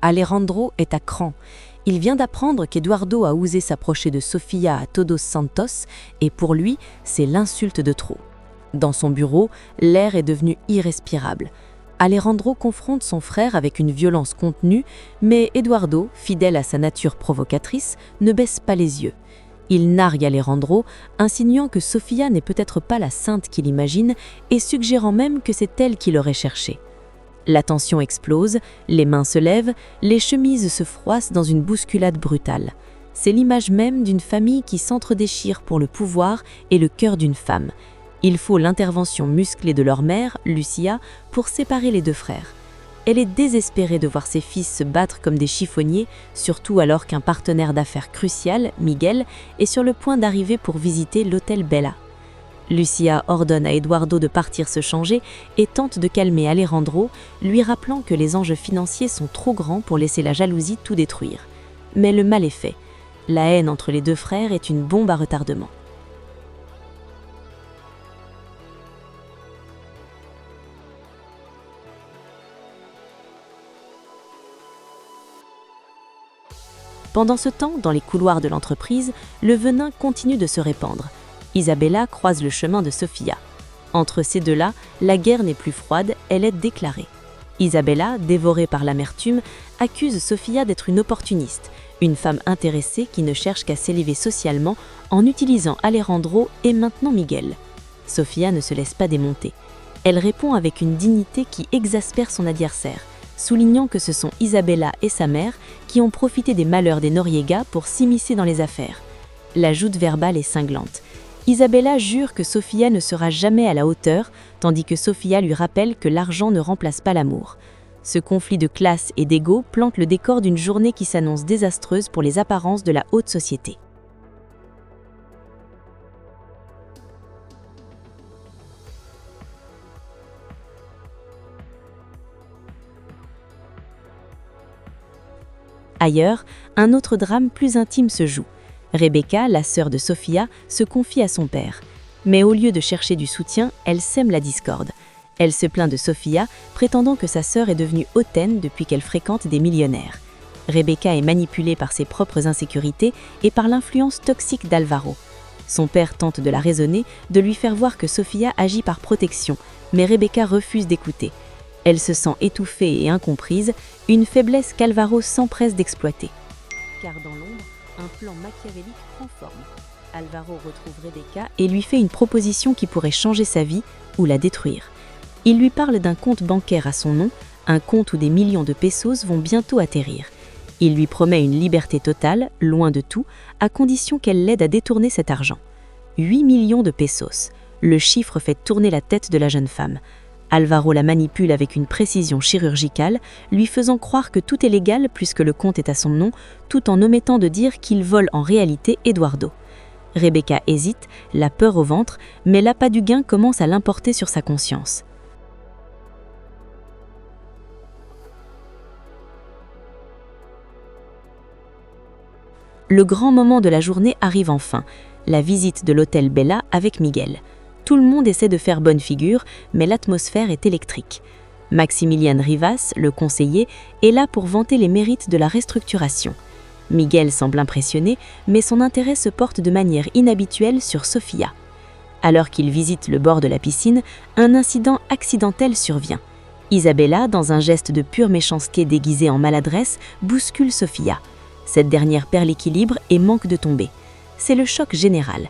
Alejandro est à cran. Il vient d'apprendre qu'Eduardo a osé s'approcher de Sofia à Todos Santos et pour lui, c'est l'insulte de trop. Dans son bureau, l'air est devenu irrespirable. Alejandro confronte son frère avec une violence contenue, mais Eduardo, fidèle à sa nature provocatrice, ne baisse pas les yeux. Il nargue Alejandro, insinuant que Sofia n'est peut-être pas la sainte qu'il imagine et suggérant même que c'est elle qui l'aurait cherché. La tension explose, les mains se lèvent, les chemises se froissent dans une bousculade brutale. C'est l'image même d'une famille qui s'entre-déchire pour le pouvoir et le cœur d'une femme. Il faut l'intervention musclée de leur mère, Lucia, pour séparer les deux frères. Elle est désespérée de voir ses fils se battre comme des chiffonniers, surtout alors qu'un partenaire d'affaires crucial, Miguel, est sur le point d'arriver pour visiter l'hôtel Bella. Lucia ordonne à Eduardo de partir se changer et tente de calmer Alejandro, lui rappelant que les enjeux financiers sont trop grands pour laisser la jalousie tout détruire. Mais le mal est fait. La haine entre les deux frères est une bombe à retardement. Pendant ce temps, dans les couloirs de l'entreprise, le venin continue de se répandre. Isabella croise le chemin de Sofia. Entre ces deux-là, la guerre n'est plus froide, elle est déclarée. Isabella, dévorée par l'amertume, accuse Sofia d'être une opportuniste, une femme intéressée qui ne cherche qu'à s'élever socialement en utilisant Alejandro et maintenant Miguel. Sofia ne se laisse pas démonter. Elle répond avec une dignité qui exaspère son adversaire, soulignant que ce sont Isabella et sa mère qui ont profité des malheurs des Noriega pour s'immiscer dans les affaires. La joute verbale est cinglante. Isabella jure que Sofia ne sera jamais à la hauteur, tandis que Sofia lui rappelle que l'argent ne remplace pas l'amour. Ce conflit de classe et d'ego plante le décor d'une journée qui s'annonce désastreuse pour les apparences de la haute société. Ailleurs, un autre drame plus intime se joue. Rebecca, la sœur de Sofia, se confie à son père. Mais au lieu de chercher du soutien, elle sème la discorde. Elle se plaint de Sofia, prétendant que sa sœur est devenue hautaine depuis qu'elle fréquente des millionnaires. Rebecca est manipulée par ses propres insécurités et par l'influence toxique d'Alvaro. Son père tente de la raisonner, de lui faire voir que Sofia agit par protection, mais Rebecca refuse d'écouter. Elle se sent étouffée et incomprise, une faiblesse qu'Alvaro s'empresse d'exploiter. Car dans l'ombre, un plan machiavélique prend forme. Alvaro retrouve Rebecca et lui fait une proposition qui pourrait changer sa vie ou la détruire. Il lui parle d'un compte bancaire à son nom, un compte où des millions de pesos vont bientôt atterrir. Il lui promet une liberté totale, loin de tout, à condition qu'elle l'aide à détourner cet argent. 8 millions de pesos. Le chiffre fait tourner la tête de la jeune femme. Alvaro la manipule avec une précision chirurgicale, lui faisant croire que tout est légal puisque le compte est à son nom, tout en omettant de dire qu'il vole en réalité Eduardo. Rebecca hésite, la peur au ventre, mais l'appât du gain commence à l'emporter sur sa conscience. Le grand moment de la journée arrive enfin, la visite de l'hôtel Bella avec Miguel. Tout le monde essaie de faire bonne figure, mais l'atmosphère est électrique. Maximilian Rivas, le conseiller, est là pour vanter les mérites de la restructuration. Miguel semble impressionné, mais son intérêt se porte de manière inhabituelle sur Sofia. Alors qu'il visite le bord de la piscine, un incident accidentel survient. Isabella, dans un geste de pure méchanceté déguisé en maladresse, bouscule Sofia. Cette dernière perd l'équilibre et manque de tomber. C'est le choc général.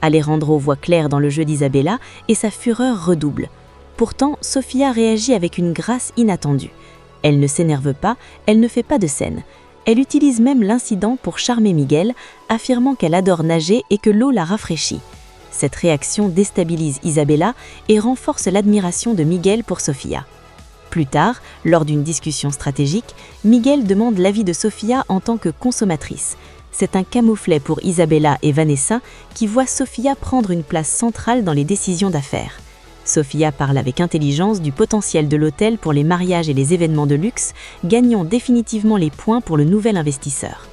Alejandro voit clair dans le jeu d'Isabella et sa fureur redouble. Pourtant, Sofia réagit avec une grâce inattendue. Elle ne s'énerve pas, elle ne fait pas de scène. Elle utilise même l'incident pour charmer Miguel, affirmant qu'elle adore nager et que l'eau la rafraîchit. Cette réaction déstabilise Isabella et renforce l'admiration de Miguel pour Sofia. Plus tard, lors d'une discussion stratégique, Miguel demande l'avis de Sofia en tant que consommatrice. C'est un camouflet pour Isabella et Vanessa qui voient Sofia prendre une place centrale dans les décisions d'affaires. Sofia parle avec intelligence du potentiel de l'hôtel pour les mariages et les événements de luxe, gagnant définitivement les points pour le nouvel investisseur.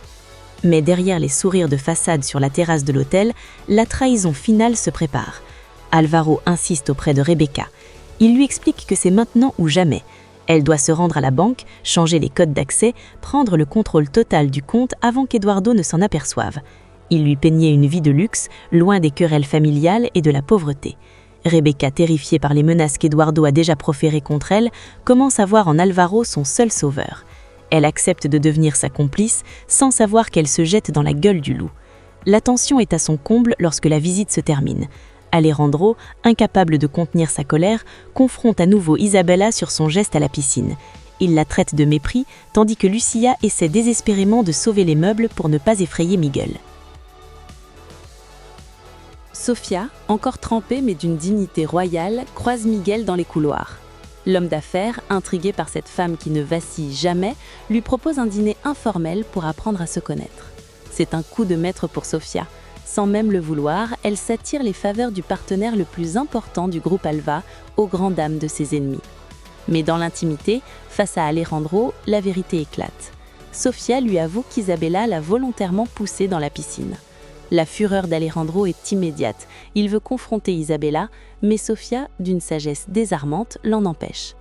Mais derrière les sourires de façade sur la terrasse de l'hôtel, la trahison finale se prépare. Alvaro insiste auprès de Rebecca. Il lui explique que c'est maintenant ou jamais. Elle doit se rendre à la banque, changer les codes d'accès, prendre le contrôle total du compte avant qu'Eduardo ne s'en aperçoive. Il lui peignait une vie de luxe, loin des querelles familiales et de la pauvreté. Rebecca, terrifiée par les menaces qu'Eduardo a déjà proférées contre elle, commence à voir en Alvaro son seul sauveur. Elle accepte de devenir sa complice, sans savoir qu'elle se jette dans la gueule du loup. La tension est à son comble lorsque la visite se termine. Alejandro, incapable de contenir sa colère, confronte à nouveau Isabella sur son geste à la piscine. Il la traite de mépris, tandis que Lucia essaie désespérément de sauver les meubles pour ne pas effrayer Miguel. Sofia, encore trempée mais d'une dignité royale, croise Miguel dans les couloirs. L'homme d'affaires, intrigué par cette femme qui ne vacille jamais, lui propose un dîner informel pour apprendre à se connaître. C'est un coup de maître pour Sofia. Sans même le vouloir, elle s'attire les faveurs du partenaire le plus important du groupe Alva, aux grandes dames de ses ennemis. Mais dans l'intimité, face à Alejandro, la vérité éclate. Sofia lui avoue qu'Isabella l'a volontairement poussée dans la piscine. La fureur d'Alejandro est immédiate. Il veut confronter Isabella, mais Sofia, d'une sagesse désarmante, l'en empêche.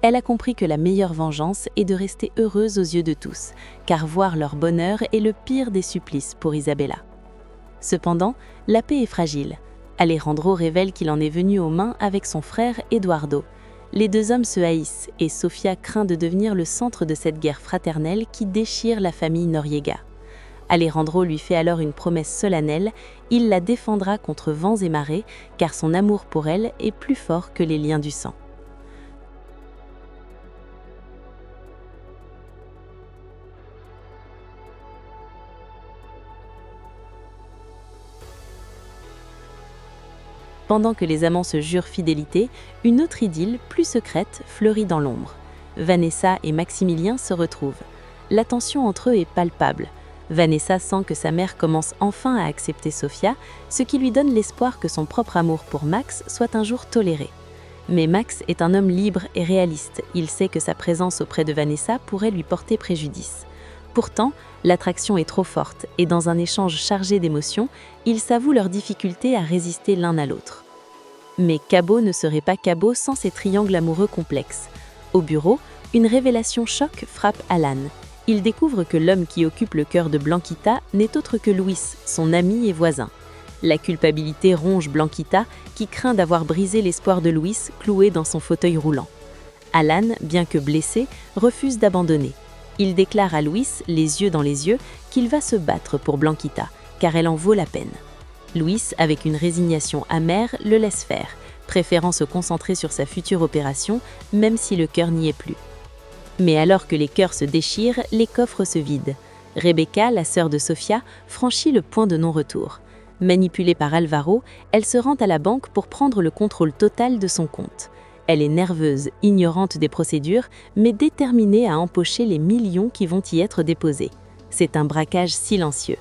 Elle a compris que la meilleure vengeance est de rester heureuse aux yeux de tous, car voir leur bonheur est le pire des supplices pour Isabella. Cependant, la paix est fragile. Alejandro révèle qu'il en est venu aux mains avec son frère Eduardo. Les deux hommes se haïssent et Sofia craint de devenir le centre de cette guerre fraternelle qui déchire la famille Noriega. Alejandro lui fait alors une promesse solennelle, il la défendra contre vents et marées, car son amour pour elle est plus fort que les liens du sang. Pendant que les amants se jurent fidélité, une autre idylle, plus secrète, fleurit dans l'ombre. Vanessa et Maximilien se retrouvent. La tension entre eux est palpable. Vanessa sent que sa mère commence enfin à accepter Sofia, ce qui lui donne l'espoir que son propre amour pour Max soit un jour toléré. Mais Max est un homme libre et réaliste. Il sait que sa présence auprès de Vanessa pourrait lui porter préjudice. Pourtant, l'attraction est trop forte et dans un échange chargé d'émotions, ils s'avouent leur difficulté à résister l'un à l'autre. Mais Cabot ne serait pas Cabot sans ses triangles amoureux complexes. Au bureau, une révélation choc frappe Alan. Il découvre que l'homme qui occupe le cœur de Blanquita n'est autre que Luis, son ami et voisin. La culpabilité ronge Blanquita, qui craint d'avoir brisé l'espoir de Luis, cloué dans son fauteuil roulant. Alan, bien que blessé, refuse d'abandonner. Il déclare à Luis, les yeux dans les yeux, qu'il va se battre pour Blanquita, car elle en vaut la peine. Luis, avec une résignation amère, le laisse faire, préférant se concentrer sur sa future opération, même si le cœur n'y est plus. Mais alors que les cœurs se déchirent, les coffres se vident. Rebecca, la sœur de Sofia, franchit le point de non-retour. Manipulée par Alvaro, elle se rend à la banque pour prendre le contrôle total de son compte. Elle est nerveuse, ignorante des procédures, mais déterminée à empocher les millions qui vont y être déposés. C'est un braquage silencieux.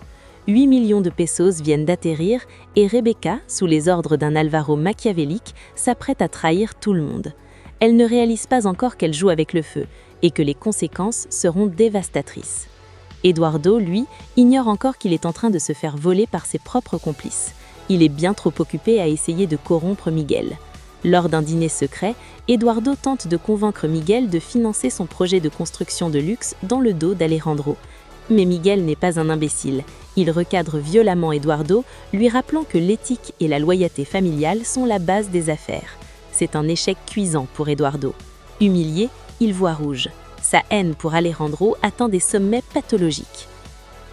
8 millions de pesos viennent d'atterrir et Rebecca, sous les ordres d'un Alvaro machiavélique, s'apprête à trahir tout le monde. Elle ne réalise pas encore qu'elle joue avec le feu et que les conséquences seront dévastatrices. Eduardo, lui, ignore encore qu'il est en train de se faire voler par ses propres complices. Il est bien trop occupé à essayer de corrompre Miguel. Lors d'un dîner secret, Eduardo tente de convaincre Miguel de financer son projet de construction de luxe dans le dos d'Alejandro. Mais Miguel n'est pas un imbécile. Il recadre violemment Eduardo, lui rappelant que l'éthique et la loyauté familiale sont la base des affaires. C'est un échec cuisant pour Eduardo. Humilié, il voit rouge. Sa haine pour Alejandro atteint des sommets pathologiques.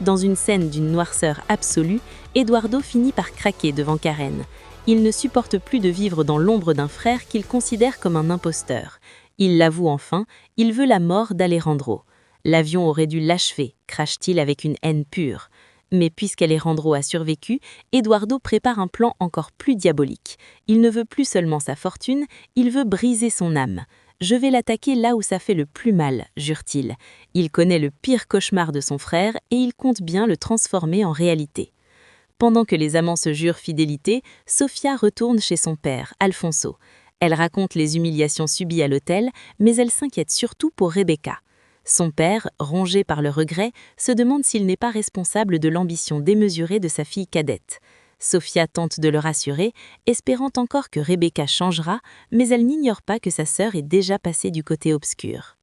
Dans une scène d'une noirceur absolue, Eduardo finit par craquer devant Karen. Il ne supporte plus de vivre dans l'ombre d'un frère qu'il considère comme un imposteur. Il l'avoue enfin, il veut la mort d'Alejandro. L'avion aurait dû l'achever, crache-t-il avec une haine pure. Mais puisqu'Alejandro a survécu, Eduardo prépare un plan encore plus diabolique. Il ne veut plus seulement sa fortune, il veut briser son âme. « Je vais l'attaquer là où ça fait le plus mal », jure-t-il. Il connaît le pire cauchemar de son frère et il compte bien le transformer en réalité. Pendant que les amants se jurent fidélité, Sofia retourne chez son père, Alfonso. Elle raconte les humiliations subies à l'hôtel, mais elle s'inquiète surtout pour Rebecca. Son père, rongé par le regret, se demande s'il n'est pas responsable de l'ambition démesurée de sa fille cadette. Sophia tente de le rassurer, espérant encore que Rebecca changera, mais elle n'ignore pas que sa sœur est déjà passée du côté obscur.